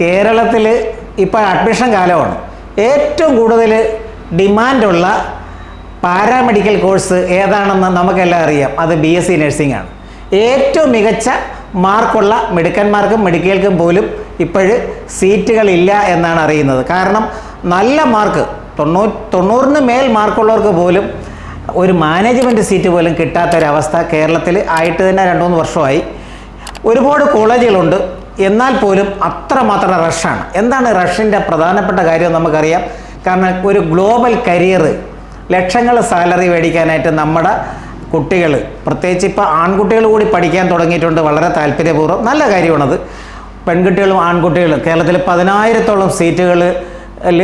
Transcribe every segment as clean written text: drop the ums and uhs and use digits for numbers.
കേരളത്തിൽ ഇപ്പോൾ അഡ്മിഷൻ കാലമാണ്. ഏറ്റവും കൂടുതൽ ഡിമാൻഡുള്ള പാരാമെഡിക്കൽ കോഴ്സ് ഏതാണെന്ന് നമുക്കെല്ലാം അറിയാം. അത് BSc നഴ്സിംഗ് ആണ്. ഏറ്റവും മികച്ച മാർക്കുള്ള മിടുക്കന്മാർക്കും മെഡിക്കൽക്കും പോലും ഇപ്പോഴ് സീറ്റുകളില്ല എന്നാണ് അറിയുന്നത്. കാരണം നല്ല മാർക്ക് 90-ന് മേൽ മാർക്കുള്ളവർക്ക് പോലും ഒരു മാനേജ്മെൻറ്റ് സീറ്റ് പോലും കിട്ടാത്തൊരവസ്ഥ കേരളത്തിൽ ആയിട്ട് തന്നെ 2-3 വർഷമായി. ഒരുപാട് കോളേജുകളുണ്ട്, എന്നാൽ പോലും അത്രമാത്രം റഷാണ്. എന്താണ് റഷിൻ്റെ പ്രധാനപ്പെട്ട കാര്യം നമുക്കറിയാം. കാരണം ഒരു ഗ്ലോബൽ കരിയർ, ലക്ഷങ്ങൾ സാലറി മേടിക്കാനായിട്ട് നമ്മുടെ കുട്ടികൾ, പ്രത്യേകിച്ച് ഇപ്പോൾ ആൺകുട്ടികൾ കൂടി പഠിക്കാൻ തുടങ്ങിയിട്ടുണ്ട്. വളരെ താല്പര്യപൂർവ്വം, നല്ല കാര്യമാണത്. പെൺകുട്ടികളും ആൺകുട്ടികളും കേരളത്തിൽ 10,000-ഓളം സീറ്റുകളിൽ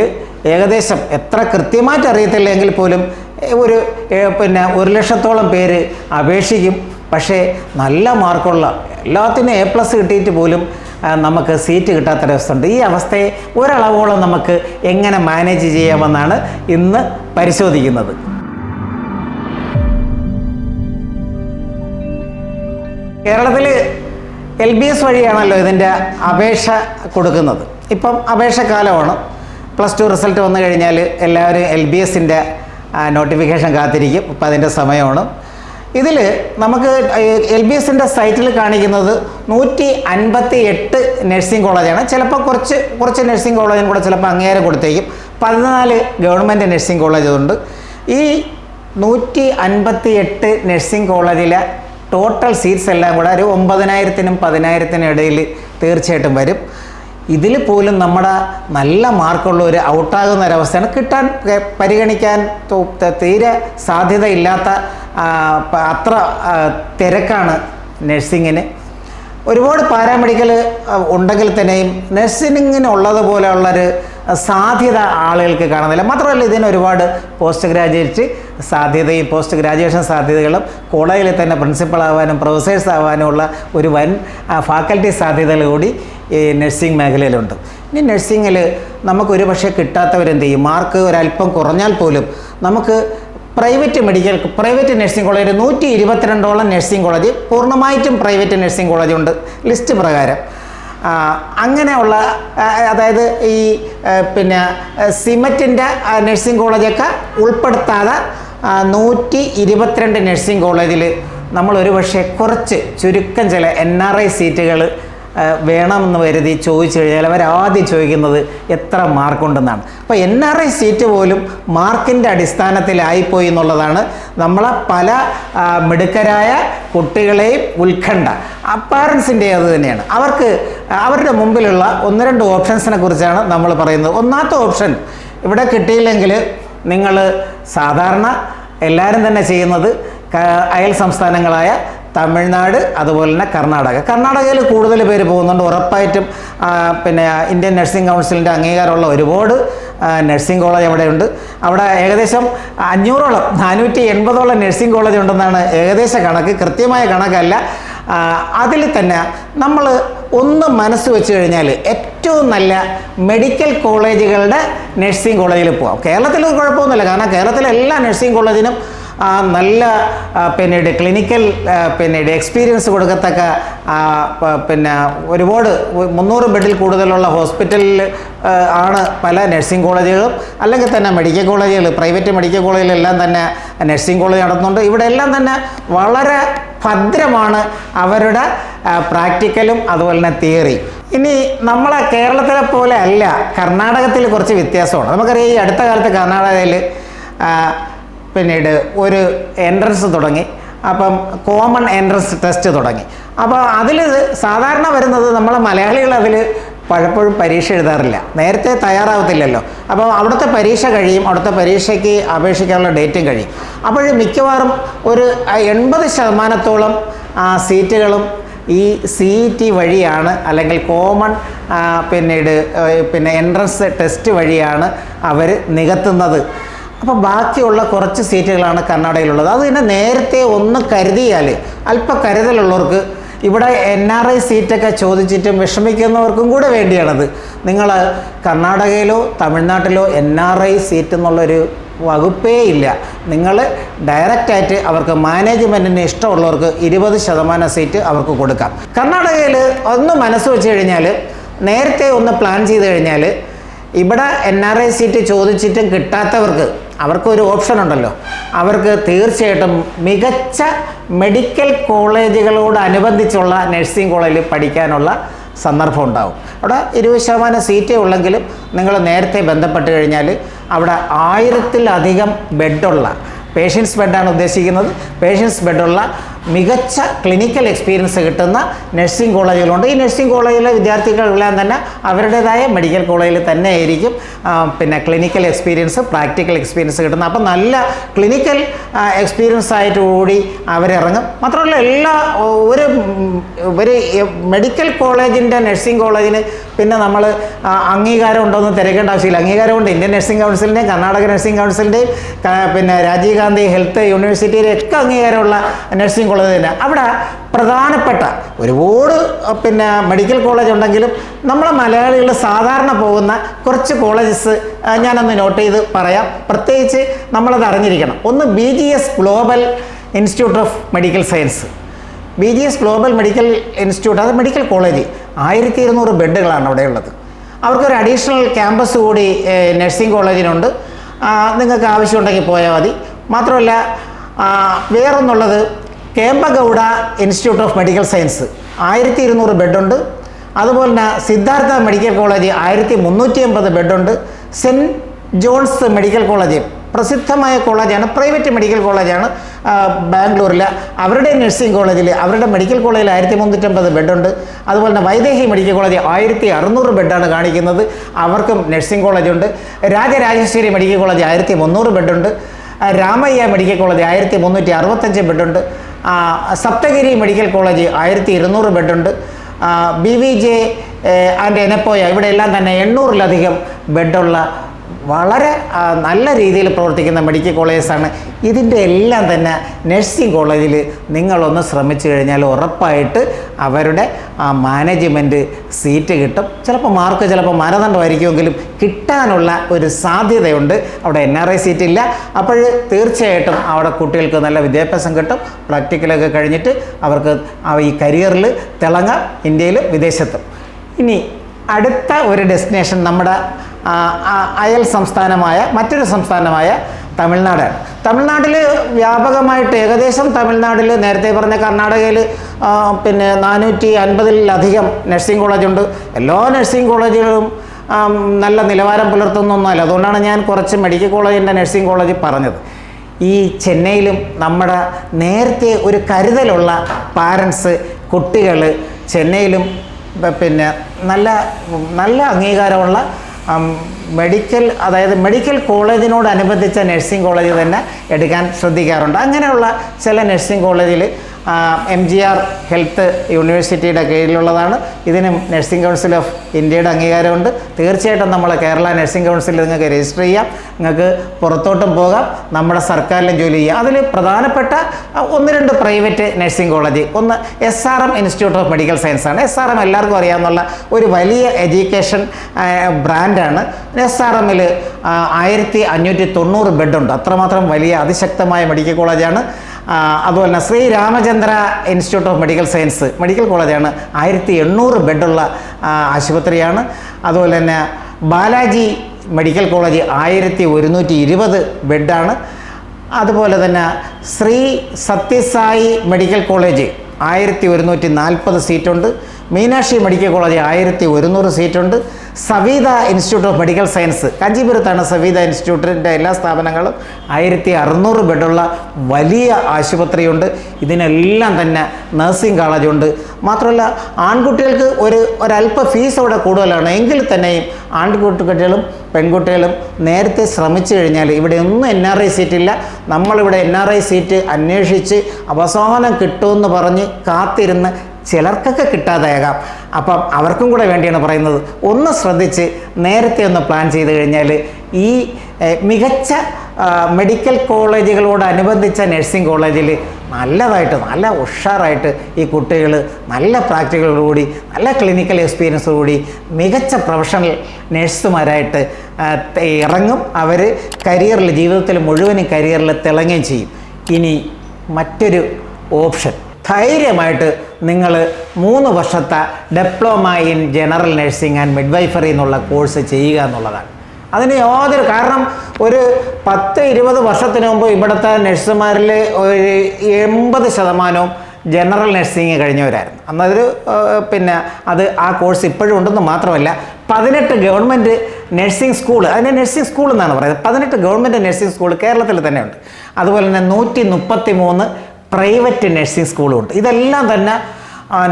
ഏകദേശം എത്ര കൃത്യമായിട്ട് അറിയത്തില്ലെങ്കിൽ പോലും ഒരു 1,00,000-ഓളം പേര് അപേക്ഷിക്കും. പക്ഷേ നല്ല മാർക്കുള്ള എല്ലാത്തിനും A+ കിട്ടിയിട്ട് പോലും നമുക്ക് സീറ്റ് കിട്ടാത്തൊരവസ്ഥയുണ്ട്. ഈ അവസ്ഥയെ ഒരളവോളം നമുക്ക് എങ്ങനെ മാനേജ് ചെയ്യാമെന്നാണ് ഇന്ന് പരിശോധിക്കുന്നത്. കേരളത്തിൽ LBS വഴിയാണല്ലോ ഇതിൻ്റെ അപേക്ഷ കൊടുക്കുന്നത്. ഇപ്പം അപേക്ഷക്കാലമാണ്. +2 റിസൾട്ട് വന്നു കഴിഞ്ഞാൽ എല്ലാവരും LBSൻ്റെ നോട്ടിഫിക്കേഷൻ കാത്തിരിക്കും. ഇപ്പം അതിൻ്റെ സമയമാണ്. ഇതിൽ നമുക്ക് LBSൻ്റെ സൈറ്റിൽ കാണിക്കുന്നത് 158 നഴ്സിംഗ് കോളേജാണ്. ചിലപ്പോൾ കുറച്ച് നഴ്സിംഗ് കോളേജിനും കൂടെ ചിലപ്പോൾ അങ്ങേരെ കൊടുത്തേക്കും. 14 ഗവൺമെൻറ് നഴ്സിംഗ് കോളേജ് ഉണ്ട്. ഈ 158 നഴ്സിംഗ് കോളേജിലെ ടോട്ടൽ സീറ്റ്സ് എല്ലാം കൂടെ ഒരു 9,000-നും 10,000-നും ഇടയിൽ തീർച്ചയായിട്ടും വരും. ഇതിൽ പോലും നമ്മുടെ നല്ല മാർക്കുള്ളവർ ഔട്ടാകുന്ന ഒരവസ്ഥയാണ്. കിട്ടാൻ പരിഗണിക്കാൻ തീരെ സാധ്യതയില്ലാത്ത അത്ര തിരക്കാണ് നഴ്സിങ്ങിന്. ഒരുപാട് പാരാമെഡിക്കൽ ഉണ്ടെങ്കിൽ തന്നെയും നഴ്സിങ്ങിനുള്ളതുപോലെയുള്ളൊരു സാധ്യത ആളുകൾക്ക് കാണുന്നില്ല. മാത്രമല്ല ഇതിന് ഒരുപാട് പോസ്റ്റ് ഗ്രാജുവേറ്റ് സാധ്യതയും പോസ്റ്റ് ഗ്രാജുവേഷൻ സാധ്യതകളും കോളേജിൽ തന്നെ പ്രിൻസിപ്പൾ ആവാനും പ്രൊഫസേഴ്സ് ആവാനുമുള്ള ഒരു വൻ ഫാക്കൽറ്റി സാധ്യതകൾ കൂടി ഈ നഴ്സിംഗ് മേഖലയിലുണ്ട്. ഇനി നഴ്സിങ്ങിൽ നമുക്കൊരു പക്ഷേ കിട്ടാത്തവരെന്ത് ചെയ്യും? മാർക്ക് ഒരല്പം കുറഞ്ഞാൽ പോലും നമുക്ക് പ്രൈവറ്റ് നഴ്സിംഗ് കോളേജ് 122ഓളം നഴ്സിംഗ് കോളേജ് പൂർണ്ണമായിട്ടും പ്രൈവറ്റ് നഴ്സിംഗ് കോളേജ് ഉണ്ട് ലിസ്റ്റ് പ്രകാരം. അങ്ങനെയുള്ള അതായത് ഈ സിമറ്റിൻ്റെ നഴ്സിംഗ് കോളേജൊക്കെ ഉൾപ്പെടുത്താതെ 122 നഴ്സിംഗ് കോളേജിൽ നമ്മൾ ഒരു പക്ഷേ കുറച്ച് ചുരുക്കം ചില NRI സീറ്റുകൾ വേണമെന്ന് കരുതി ചോദിച്ചു കഴിഞ്ഞാൽ അവരാദ്യം ചോദിക്കുന്നത് എത്ര മാർക്കുണ്ടെന്നാണ്. അപ്പോൾ NRI സീറ്റ് പോലും മാർക്കിൻ്റെ അടിസ്ഥാനത്തിലായിപ്പോയി എന്നുള്ളതാണ് നമ്മളെ പല മിടുക്കരായ കുട്ടികളെയും ഉത്കണ്ഠ. പാരൻസിൻ്റെ അത് തന്നെയാണ്. അവരുടെ മുമ്പിലുള്ള 1-2 ഓപ്ഷൻസിനെ കുറിച്ചാണ് നമ്മൾ പറയുന്നത്. ഒന്നാമത്തെ ഓപ്ഷൻ ഇവിടെ കിട്ടിയില്ലെങ്കിൽ നിങ്ങൾ സാധാരണ എല്ലാവരും തന്നെ ചെയ്യുന്നത് അയൽ സംസ്ഥാനങ്ങളായ തമിഴ്നാട് അതുപോലെ തന്നെ കർണാടകയിൽ കൂടുതൽ പേര് പോകുന്നുണ്ട്. ഉറപ്പായിട്ടും ഇന്ത്യൻ നഴ്സിംഗ് കൗൺസിലിൻ്റെ അംഗീകാരമുള്ള ഒരുപാട് നഴ്സിംഗ് കോളേജ് അവിടെയുണ്ട്. അവിടെ ഏകദേശം 500ഓളം 480ഓളം നഴ്സിംഗ് കോളേജ് ഉണ്ടെന്നാണ് ഏകദേശ കണക്ക്, കൃത്യമായ കണക്കല്ല. അതിൽ തന്നെ നമ്മൾ ഒന്ന് മനസ്സ് വെച്ച് കഴിഞ്ഞാൽ ഏറ്റവും നല്ല മെഡിക്കൽ കോളേജുകളുടെ നഴ്സിംഗ് കോളേജിൽ പോകാം. കേരളത്തിൽ കുഴപ്പമൊന്നുമില്ല. കാരണം കേരളത്തിലെ എല്ലാ നഴ്സിംഗ് കോളേജിനും നല്ല ക്ലിനിക്കൽ എക്സ്പീരിയൻസ് കൊടുക്കത്തക്ക ഒരുപാട് 300 ബെഡിൽ കൂടുതലുള്ള ഹോസ്പിറ്റലിൽ ആണ് പല നഴ്സിംഗ് കോളേജുകളും. അല്ലെങ്കിൽ തന്നെ മെഡിക്കൽ കോളേജുകൾ, പ്രൈവറ്റ് മെഡിക്കൽ കോളേജിലെല്ലാം തന്നെ നഴ്സിംഗ് കോളേജ് നടത്തുന്നുണ്ട്. ഇവിടെ എല്ലാം തന്നെ വളരെ ഭദ്രമാണ് അവരുടെ പ്രാക്ടിക്കലും അതുപോലെ തന്നെ തിയറി. ഇനി നമ്മളെ കേരളത്തിലെ പോലെ അല്ല, കർണാടകത്തിൽ കുറച്ച് വ്യത്യാസമാണ്. നമുക്കറിയാം ഈ അടുത്ത കാലത്ത് കർണാടകയിൽ പിന്നീട് ഒരു എൻട്രൻസ് തുടങ്ങി. അപ്പം കോമൺ എൻട്രൻസ് ടെസ്റ്റ് തുടങ്ങി. അപ്പോൾ അതിൽ സാധാരണ വരുന്നത് നമ്മളെ മലയാളികൾ അതിൽ പലപ്പോഴും പരീക്ഷ എഴുതാറില്ല, നേരത്തെ തയ്യാറാവത്തില്ലല്ലോ. അപ്പോൾ അവിടുത്തെ പരീക്ഷ കഴിയും, അവിടുത്തെ പരീക്ഷയ്ക്ക് അപേക്ഷിക്കാനുള്ള ഡേറ്റും കഴിയും. അപ്പോൾ മിക്കവാറും ഒരു 80% സീറ്റുകളും ഈ CET വഴിയാണ്, അല്ലെങ്കിൽ കോമൺ എൻട്രൻസ് ടെസ്റ്റ് വഴിയാണ് അവർ നികത്തുന്നത്. അപ്പോൾ ബാക്കിയുള്ള കുറച്ച് സീറ്റുകളാണ് കർണാടകയിലുള്ളത്. അത് തന്നെ നേരത്തെ ഒന്ന് കരുതിയാൽ, അല്പ കരുതലുള്ളവർക്ക് ഇവിടെ NRI സീറ്റൊക്കെ ചോദിച്ചിട്ടും വിഷമിക്കുന്നവർക്കും കൂടെ വേണ്ടിയാണത്. നിങ്ങൾ കർണാടകയിലോ തമിഴ്നാട്ടിലോ NRI സീറ്റ് എന്നുള്ളൊരു വകുപ്പേ ഇല്ല. നിങ്ങൾ ഡയറക്റ്റായിട്ട് അവർക്ക് മാനേജ്മെൻറ്റിന് ഇഷ്ടമുള്ളവർക്ക് 20% സീറ്റ് അവർക്ക് കൊടുക്കാം. കർണാടകയിൽ ഒന്ന് മനസ്സ് വെച്ച് കഴിഞ്ഞാൽ നേരത്തെ ഒന്ന് പ്ലാൻ ചെയ്ത് കഴിഞ്ഞാൽ ഇവിടെ NRI സീറ്റ് ചോദിച്ചിട്ടും കിട്ടാത്തവർക്ക് അവർക്കൊരു ഓപ്ഷൻ ഉണ്ടല്ലോ. അവർക്ക് തീർച്ചയായിട്ടും മികച്ച മെഡിക്കൽ കോളേജുകളോടനുബന്ധിച്ചുള്ള നഴ്സിംഗ് കോളേജിൽ പഠിക്കാനുള്ള സന്ദർഭം ഉണ്ടാവും. അവിടെ 20% സീറ്റേ ഉള്ളെങ്കിലും നിങ്ങൾ നേരത്തെ ബന്ധപ്പെട്ട് കഴിഞ്ഞാൽ അവിടെ 1000-ലധികം ബെഡുള്ള പേഷ്യൻസ് ബെഡാണ് ഉദ്ദേശിക്കുന്നത്. പേഷ്യൻസ് ബെഡുള്ള മികച്ച ക്ലിനിക്കൽ എക്സ്പീരിയൻസ് കിട്ടുന്ന നഴ്സിംഗ് കോളേജുകളുണ്ട്. ഈ നഴ്സിംഗ് കോളേജിലെ വിദ്യാർത്ഥികളെല്ലാം തന്നെ അവരുടേതായ മെഡിക്കൽ കോളേജിൽ തന്നെ ആയിരിക്കും പിന്നെ ക്ലിനിക്കൽ എക്സ്പീരിയൻസ്, പ്രാക്ടിക്കൽ എക്സ്പീരിയൻസ് കിട്ടുന്നത്. അപ്പം നല്ല ക്ലിനിക്കൽ എക്സ്പീരിയൻസ് ആയിട്ട് കൂടി അവരിറങ്ങും. മാത്രമല്ല ഒരു മെഡിക്കൽ കോളേജിൻ്റെ നഴ്സിംഗ് കോളേജിന് പിന്നെ നമ്മൾ അംഗീകാരം ഉണ്ടോയെന്ന് തിരക്കേണ്ട ആവശ്യമില്ല. അംഗീകാരമുണ്ട്. ഇന്ത്യൻ നഴ്സിംഗ് കൗൺസിലിൻ്റെയും കർണാടക നഴ്സിംഗ് കൗൺസിലിൻ്റെയും പിന്നെ രാജീവ് ഗാന്ധി ഹെൽത്ത് യൂണിവേഴ്സിറ്റിയുടെ ഒക്കെ അംഗീകാരമുള്ള നഴ്സിംഗ് കോളേജ് തന്നെ. അവിടെ പ്രധാനപ്പെട്ട ഒരുപാട് പിന്നെ മെഡിക്കൽ കോളേജ് ഉണ്ടെങ്കിലും നമ്മളെ മലയാളികൾ സാധാരണ പോകുന്ന കുറച്ച് കോളേജസ് ഞാനൊന്ന് നോട്ട് ചെയ്ത് പറയാം. പ്രത്യേകിച്ച് നമ്മളത് അറിഞ്ഞിരിക്കണം. ഒന്ന് BGS global institute of medical science. BGS global medical institute, അത് മെഡിക്കൽ കോളേജ് 1200 ബെഡുകളാണ് അവിടെയുള്ളത്. അവർക്കൊരു അഡീഷണൽ ക്യാമ്പസ് കൂടി നഴ്സിംഗ് കോളേജിനുണ്ട്. നിങ്ങൾക്ക് ആവശ്യമുണ്ടെങ്കിൽ പോയാൽ മതി. മാത്രമല്ല വേറൊന്നുള്ളത് Kempegowda institute of medical science 1200 ബെഡുണ്ട്. അതുപോലെ തന്നെ സിദ്ധാർത്ഥ മെഡിക്കൽ കോളേജ് 1350 ബെഡുണ്ട്. സെൻറ്റ് ജോൺസ് മെഡിക്കൽ കോളേജ് പ്രസിദ്ധമായ കോളേജാണ്, പ്രൈവറ്റ് മെഡിക്കൽ കോളേജാണ് ബാംഗ്ലൂരിൽ. അവരുടെ നഴ്സിംഗ് കോളേജിൽ, അവരുടെ മെഡിക്കൽ കോളേജിൽ 1350 ബെഡുണ്ട്. അതുപോലെ തന്നെ വൈദേഹി മെഡിക്കൽ കോളേജ് 1600 ബെഡാണ് കാണിക്കുന്നത്. അവർക്കും നഴ്സിംഗ് കോളേജുണ്ട്. രാജരാജേശ്വരി മെഡിക്കൽ കോളേജ് 1300 ബെഡുണ്ട്. രാമയ്യ മെഡിക്കൽ കോളേജ് 1365 ബെഡുണ്ട്. സപ്തഗിരി മെഡിക്കൽ കോളേജ് 1200 ബെഡുണ്ട്. BVJ ആൻഡ് എനപ്പോയ ഇവിടെയെല്ലാം തന്നെ 800-ലധികം ബെഡുള്ള വളരെ നല്ല രീതിയിൽ പ്രവർത്തിക്കുന്ന മെഡിക്കൽ കോളേജസാണ്. ഇതിൻ്റെ എല്ലാം തന്നെ നഴ്സിംഗ് കോളേജിൽ നിങ്ങളൊന്ന് ശ്രമിച്ചു കഴിഞ്ഞാൽ ഉറപ്പായിട്ട് അവരുടെ മാനേജ്മെൻറ്റ് സീറ്റ് കിട്ടും. ചിലപ്പോൾ മാർക്ക് ചിലപ്പോൾ മാനദണ്ഡമായിരിക്കുമെങ്കിലും കിട്ടാനുള്ള ഒരു സാധ്യതയുണ്ട്. അവിടെ NRI സീറ്റില്ല. അപ്പോൾ തീർച്ചയായിട്ടും അവിടെ കുട്ടികൾക്ക് നല്ല വിദ്യാഭ്യാസം കിട്ടും. പ്രാക്ടിക്കലൊക്കെ കഴിഞ്ഞിട്ട് അവർക്ക് ഈ കരിയറിൽ തിളങ്ങാം, ഇന്ത്യയിലും വിദേശത്തും. ഇനി അടുത്ത ഒരു ഡെസ്റ്റിനേഷൻ നമ്മുടെ അയൽ സംസ്ഥാനമായ മറ്റൊരു സംസ്ഥാനമായ തമിഴ്നാടാണ്. തമിഴ്നാട്ടിൽ വ്യാപകമായിട്ട് ഏകദേശം തമിഴ്നാട്ടിൽ നേരത്തെ പറഞ്ഞ കർണാടകയിൽ പിന്നെ 450-ലധികം നഴ്സിംഗ് കോളേജുണ്ട്. എല്ലാ നഴ്സിംഗ് കോളേജുകളും നല്ല നിലവാരം പുലർത്തുന്നൊന്നുമല്ല. അതുകൊണ്ടാണ് ഞാൻ കുറച്ച് മെഡിക്കൽ കോളേജിൻ്റെ നഴ്സിംഗ് കോളേജ് പറഞ്ഞത്. ഈ ചെന്നൈയിലും നമ്മുടെ നേരത്തെ ഒരു കരുതലുള്ള പാരൻസ് കുട്ടികൾ ചെന്നൈയിലും പിന്നെ നല്ല അംഗീകാരമുള്ള മെഡിക്കൽ, അതായത് മെഡിക്കൽ കോളേജിനോടനുബന്ധിച്ച നഴ്സിംഗ് കോളേജ് തന്നെ എടുക്കാൻ ശ്രദ്ധിക്കാറുണ്ട്. അങ്ങനെയുള്ള ചില നഴ്സിംഗ് കോളേജിൽ MGR ഹെൽത്ത് യൂണിവേഴ്സിറ്റിയുടെ കീഴിലുള്ളതാണ്. ഇതിനും നഴ്സിംഗ് കൗൺസിൽ ഓഫ് ഇന്ത്യയുടെ അംഗീകാരമുണ്ട്. തീർച്ചയായിട്ടും നമ്മൾ കേരള നഴ്സിംഗ് കൗൺസിലിൽ നിങ്ങൾക്ക് രജിസ്റ്റർ ചെയ്യാം. നിങ്ങൾക്ക് പുറത്തോട്ടും പോകാം, നമ്മുടെ സർക്കാരിലും ജോലി ചെയ്യാം. അതിൽ പ്രധാനപ്പെട്ട 1-2 പ്രൈവറ്റ് നഴ്സിംഗ് കോളേജ്, ഒന്ന് SRM institute of medical science ആണ്. SRM എല്ലാവർക്കും അറിയാവുന്ന ഒരു വലിയ എഡ്യൂക്കേഷൻ ബ്രാൻഡാണ്. SRMൽ 1590 ബെഡുണ്ട്. അത്രമാത്രം വലിയ അതിശക്തമായ മെഡിക്കൽ കോളേജാണ്. അതുപോലെ തന്നെ Shri Ramachandra institute of medical science medical കോളേജാണ്. 1800 ബെഡുള്ള ആശുപത്രിയാണ്. അതുപോലെ തന്നെ ബാലാജി മെഡിക്കൽ കോളേജ് 1120 ബെഡാണ്. അതുപോലെ തന്നെ ശ്രീ സത്യസായി മെഡിക്കൽ കോളേജ് 1140 സീറ്റുണ്ട്. മീനാക്ഷി മെഡിക്കൽ കോളേജ് 1100 സീറ്റുണ്ട്. Saveetha institute of medical science കാഞ്ചീപുരത്താണ് സവീത ഇൻസ്റ്റിറ്റ്യൂട്ടിൻ്റെ എല്ലാ സ്ഥാപനങ്ങളും 1600 ബെഡുള്ള വലിയ ആശുപത്രിയുണ്ട്. ഇതിനെല്ലാം തന്നെ നഴ്സിംഗ് കോളേജുണ്ട്. മാത്രമല്ല ആൺകുട്ടികൾക്ക് ഒരല്പ ഫീസ് അവിടെ കൂടുതലാണ്. എങ്കിൽ തന്നെയും ആൺകുട്ടികളും പെൺകുട്ടികളും നേരത്തെ ശ്രമിച്ചു കഴിഞ്ഞാൽ ഇവിടെ ഒന്നും NRI സീറ്റില്ല. നമ്മളിവിടെ NRI സീറ്റ് അന്വേഷിച്ച് അവസാനം കിട്ടുമെന്ന് പറഞ്ഞ് കാത്തിരുന്ന് ചിലർക്കൊക്കെ കിട്ടാതെയാകാം. അപ്പം അവർക്കും കൂടെ വേണ്ടിയാണ് പറയുന്നത്. ഒന്ന് ശ്രദ്ധിച്ച് നേരത്തെ ഒന്ന് പ്ലാൻ ചെയ്ത് കഴിഞ്ഞാൽ ഈ മികച്ച മെഡിക്കൽ കോളേജുകളോടനുബന്ധിച്ച നഴ്സിംഗ് കോളേജിൽ നല്ല ഉഷാറായിട്ട് ഈ കുട്ടികൾ നല്ല പ്രാക്ടിക്കലോടുകൂടി നല്ല ക്ലിനിക്കൽ എക്സ്പീരിയൻസോടുകൂടി മികച്ച പ്രൊഫഷണൽ നഴ്സുമാരായിട്ട് ഇറങ്ങും. അവർ ജീവിതത്തിൽ മുഴുവനും കരിയറിൽ തിളങ്ങുകയും ചെയ്യും. ഇനി മറ്റൊരു ഓപ്ഷൻ ധൈര്യമായിട്ട് നിങ്ങൾ 3 വർഷത്തെ diploma in general nursing and midwifery എന്നുള്ള കോഴ്സ് ചെയ്യുക എന്നുള്ളതാണ്. അതിന് യാതൊരു കാരണം ഒരു 10-20 വർഷത്തിന് മുമ്പ് ഇവിടുത്തെ നഴ്സുമാരിൽ ഒരു 80% ജനറൽ നഴ്സിംഗ് കഴിഞ്ഞവരായിരുന്നു. അന്നതൊരു പിന്നെ ആ കോഴ്സ് ഇപ്പോഴും ഉണ്ടെന്ന് മാത്രമല്ല 18 ഗവൺമെൻറ് നഴ്സിംഗ് സ്കൂൾ, അതിനെ നഴ്സിംഗ് സ്കൂൾ എന്നാണ് പറയുന്നത്, 18 ഗവൺമെൻറ് നഴ്സിംഗ് സ്കൂൾ കേരളത്തിൽ തന്നെ ഉണ്ട്. അതുപോലെ തന്നെ 133 പ്രൈവറ്റ് നഴ്സിംഗ് സ്കൂളും ഉണ്ട്. ഇതെല്ലാം തന്നെ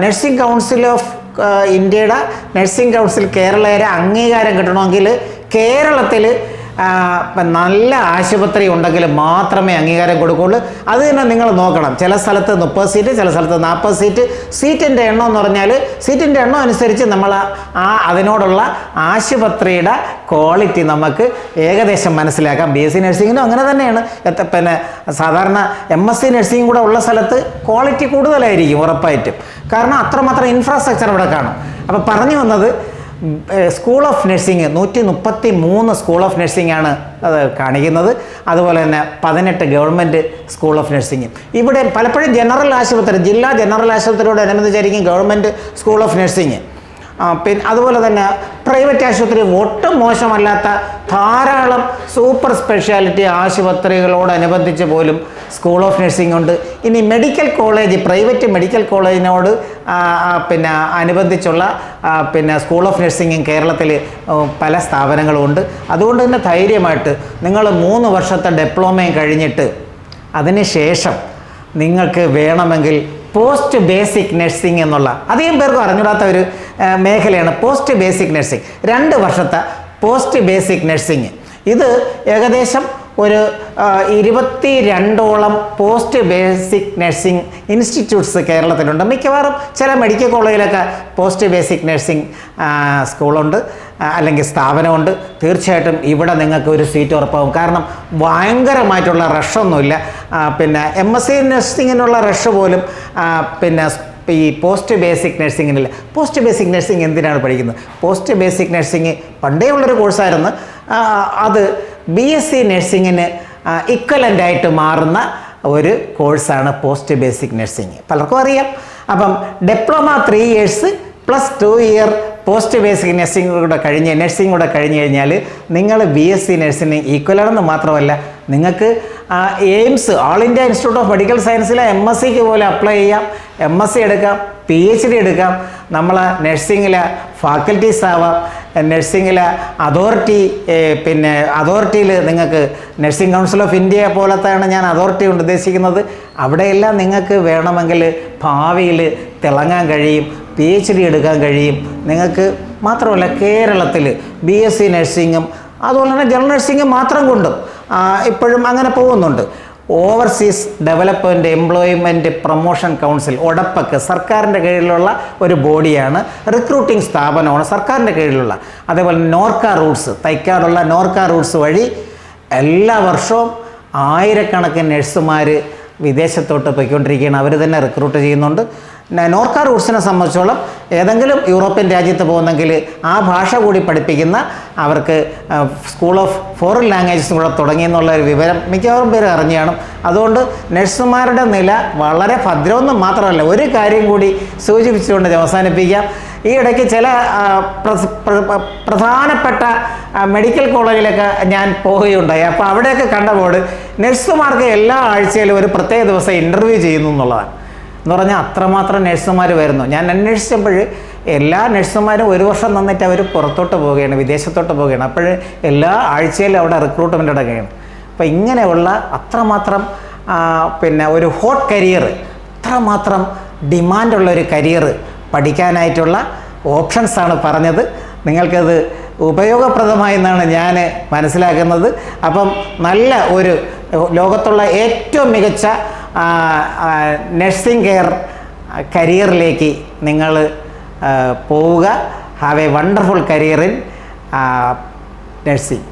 നഴ്സിംഗ് കൗൺസിൽ ഓഫ് ഇന്ത്യയുടെ നഴ്സിംഗ് കൗൺസിൽ കേരളയുടെ അംഗീകാരം കിട്ടണമെങ്കിൽ കേരളത്തിൽ നല്ല ആശുപത്രി ഉണ്ടെങ്കിൽ മാത്രമേ അംഗീകാരം കൊടുക്കുകയുള്ളൂ. അത് തന്നെ നിങ്ങൾ നോക്കണം. ചില സ്ഥലത്ത് 30 സീറ്റ്, ചില സ്ഥലത്ത് 40 സീറ്റ്. സീറ്റിൻ്റെ എണ്ണം എന്ന് പറഞ്ഞാൽ സീറ്റിൻ്റെ എണ്ണം അനുസരിച്ച് നമ്മൾ അതിനോടുള്ള ആശുപത്രിയുടെ ക്വാളിറ്റി നമുക്ക് ഏകദേശം മനസ്സിലാക്കാം. BSc നഴ്സിങ്ങിനും അങ്ങനെ തന്നെയാണ്. പിന്നെ സാധാരണ MSc നഴ്സിംഗ് കൂടെ ഉള്ള സ്ഥലത്ത് ക്വാളിറ്റി കൂടുതലായിരിക്കും ഉറപ്പായിട്ടും. കാരണം അത്രമാത്രം ഇൻഫ്രാസ്ട്രക്ചർ ഇവിടെ കാണും. അപ്പോൾ പറഞ്ഞു വന്നത് school of nursing 133 school of nursing ആണ് അത് കാണിക്കുന്നത്. അതുപോലെ തന്നെ 18 ഗവൺമെൻറ് സ്കൂൾ ഓഫ് നഴ്സിംഗ്. ഇവിടെ പലപ്പോഴും ജനറൽ ആശുപത്രി, ജില്ലാ ജനറൽ ആശുപത്രിയോട് അനുബന്ധിച്ചായിരിക്കും ഗവൺമെൻറ് സ്കൂൾ ഓഫ് നഴ്സിംഗ്. പിന്നെ അതുപോലെ തന്നെ പ്രൈവറ്റ് ആശുപത്രി ഒട്ടും മോശമല്ലാത്ത ധാരാളം സൂപ്പർ സ്പെഷ്യാലിറ്റി ആശുപത്രികളോടനുബന്ധിച്ച് പോലും സ്കൂൾ ഓഫ് നഴ്സിംഗ് ഉണ്ട്. ഇനി മെഡിക്കൽ കോളേജ്, പ്രൈവറ്റ് മെഡിക്കൽ കോളേജിനോട് പിന്നെ അനുബന്ധിച്ചുള്ള സ്കൂൾ ഓഫ് നഴ്സിംഗും കേരളത്തിൽ പല സ്ഥാപനങ്ങളും ഉണ്ട്. അതുകൊണ്ട് തന്നെ ധൈര്യമായിട്ട് നിങ്ങൾ 3 വർഷത്തെ ഡിപ്ലോമയും കഴിഞ്ഞിട്ട് അതിന് ശേഷം നിങ്ങൾക്ക് വേണമെങ്കിൽ പോസ്റ്റ് ബേസിക് നഴ്സിംഗ് എന്നുള്ള അധികം പേർക്കും അറിഞ്ഞിടാത്ത ഒരു മേഖലയാണ് പോസ്റ്റ് ബേസിക് നഴ്സിംഗ്. 2 വർഷത്തെ പോസ്റ്റ് ബേസിക് നഴ്സിംഗ്. ഇത് ഏകദേശം ഒരു 22ഓളം പോസ്റ്റ് ബേസിക് നഴ്സിംഗ് ഇൻസ്റ്റിറ്റ്യൂട്ട്സ് കേരളത്തിലുണ്ട്. മിക്കവാറും ചില മെഡിക്കൽ കോളേജിലൊക്കെ പോസ്റ്റ് ബേസിക് നഴ്സിംഗ് സ്കൂളുണ്ട് അല്ലെങ്കിൽ സ്ഥാപനമുണ്ട്. തീർച്ചയായിട്ടും ഇവിടെ നിങ്ങൾക്ക് ഒരു സീറ്റ് ഉറപ്പാകും. കാരണം ഭയങ്കരമായിട്ടുള്ള റഷൊന്നുമില്ല. MSc നഴ്സിങ്ങിനുള്ള റഷ് പോലും ഈ പോസ്റ്റ് ബേസിക് നഴ്സിങ്ങിനില്ല. പോസ്റ്റ് ബേസിക് നഴ്സിംഗ് എന്തിനാണ് പഠിക്കുന്നത്? പോസ്റ്റ് ബേസിക് നഴ്സിംഗ് പണ്ടേ ഉള്ളൊരു കോഴ്സായിരുന്നു. അത് BSc നഴ്സിങ്ങിന് ഇക്വലൻ്റായിട്ട് മാറുന്ന ഒരു കോഴ്സാണ് പോസ്റ്റ് ബേസിക് നഴ്സിംഗ്. പലർക്കും അറിയാം. അപ്പം diploma 3 years plus 2 year post basic nursing കൂടെ കഴിഞ്ഞ് കഴിഞ്ഞാൽ നിങ്ങൾ BSc നഴ്സിംഗ് ഈക്വലാണെന്ന് മാത്രമല്ല നിങ്ങൾക്ക് AIIMS All India Institute of Medical സയൻസിലെ MScക്ക് പോലെ അപ്ലൈ ചെയ്യാം. MSc എടുക്കാം, PhD എടുക്കാം. നമ്മൾ നഴ്സിങ്ങിലെ ഫാക്കൽറ്റീസ് ആവാം. നഴ്സിങ്ങിലെ അതോറിറ്റിയിൽ നിങ്ങൾക്ക് നഴ്സിംഗ് കൗൺസിൽ ഓഫ് ഇന്ത്യ പോലത്തെയാണ് ഞാൻ അതോറിറ്റി കൊണ്ട് ഉദ്ദേശിക്കുന്നത്. അവിടെയെല്ലാം നിങ്ങൾക്ക് വേണമെങ്കിൽ ഭാവിയിൽ തിളങ്ങാൻ കഴിയും, PhD എടുക്കാൻ കഴിയും നിങ്ങൾക്ക്. മാത്രമല്ല കേരളത്തിൽ BSc നഴ്സിങ്ങും അതുപോലെ തന്നെ ജനറൽ നഴ്സിംഗ് മാത്രം കൊണ്ടും ഇപ്പോഴും അങ്ങനെ പോകുന്നുണ്ട്. Overseas development employment promotion council ഒഡപ്പക്ക് സർക്കാരിൻ്റെ കീഴിലുള്ള ഒരു ബോഡിയാണ്. റിക്രൂട്ടിംഗ് സ്ഥാപനമാണ് സർക്കാരിൻ്റെ കീഴിലുള്ള. അതേപോലെ നോർക്ക റൂട്ട്സ്, തൈക്കാടുള്ള നോർക്ക റൂട്ട്സ് വഴി എല്ലാ വർഷവും ആയിരക്കണക്കിന് നഴ്സുമാർ വിദേശത്തോട്ട് പോയിക്കൊണ്ടിരിക്കുകയാണ്. അവർ തന്നെ റിക്രൂട്ട് ചെയ്യുന്നുണ്ട്. നോർക്ക റൂട്ട്സിനെ സംബന്ധിച്ചോളം ഏതെങ്കിലും യൂറോപ്യൻ രാജ്യത്ത് പോകുന്നെങ്കിൽ ആ ഭാഷ കൂടി പഠിപ്പിക്കുന്ന അവർക്ക് സ്കൂൾ ഓഫ് ഫോറിൻ ലാംഗ്വേജസ് കൂടെ തുടങ്ങിയെന്നുള്ള ഒരു വിവരം മിക്കവാറും പേര് അറിഞ്ഞു കാണും. അതുകൊണ്ട് നഴ്സുമാരുടെ നില വളരെ ഭദ്രമെന്ന് മാത്രമല്ല, ഒരു കാര്യം കൂടി സൂചിപ്പിച്ചുകൊണ്ട് അവസാനിപ്പിക്കാം. ഈ ഇടയ്ക്ക് ചില പ്രധാനപ്പെട്ട മെഡിക്കൽ കോളേജിലൊക്കെ ഞാൻ പോവുകയുണ്ടായി. അപ്പോൾ അവിടെയൊക്കെ കണ്ട ബോർഡ് നഴ്സുമാർക്ക് എല്ലാ ആഴ്ചയിലും ഒരു പ്രത്യേക ദിവസം ഇൻ്റർവ്യൂ ചെയ്യുന്നു എന്നുള്ളതാണ്. എന്ന് പറഞ്ഞാൽ അത്രമാത്രം നഴ്സുമാർ വരുന്നു. ഞാൻ അന്വേഷിച്ചപ്പോൾ എല്ലാ നഴ്സുമാരും 1 വർഷം നിന്നിട്ട് അവർ പുറത്തോട്ട് പോവുകയാണ്, വിദേശത്തോട്ട് പോവുകയാണ്. അപ്പോൾ എല്ലാ ആഴ്ചയിലും അവിടെ റിക്രൂട്ട്മെൻ്റ് നടക്കുകയാണ്. അപ്പോൾ ഇങ്ങനെയുള്ള അത്രമാത്രം ഒരു ഹോട്ട് കരിയർ, അത്രമാത്രം ഡിമാൻഡുള്ളൊരു കരിയർ പഠിക്കാനായിട്ടുള്ള ഓപ്ഷൻസാണ് പറഞ്ഞത്. നിങ്ങൾക്കത് ഉപയോഗപ്രദമായി എന്നാണ് ഞാൻ മനസ്സിലാക്കുന്നത്. അപ്പം നല്ല ഒരു ലോകത്തുള്ള ഏറ്റവും മികച്ച നഴ്സിംഗ് കെയർ കരിയറിലേക്ക് നിങ്ങൾ പോവുക. Have A wonderful career in nursing.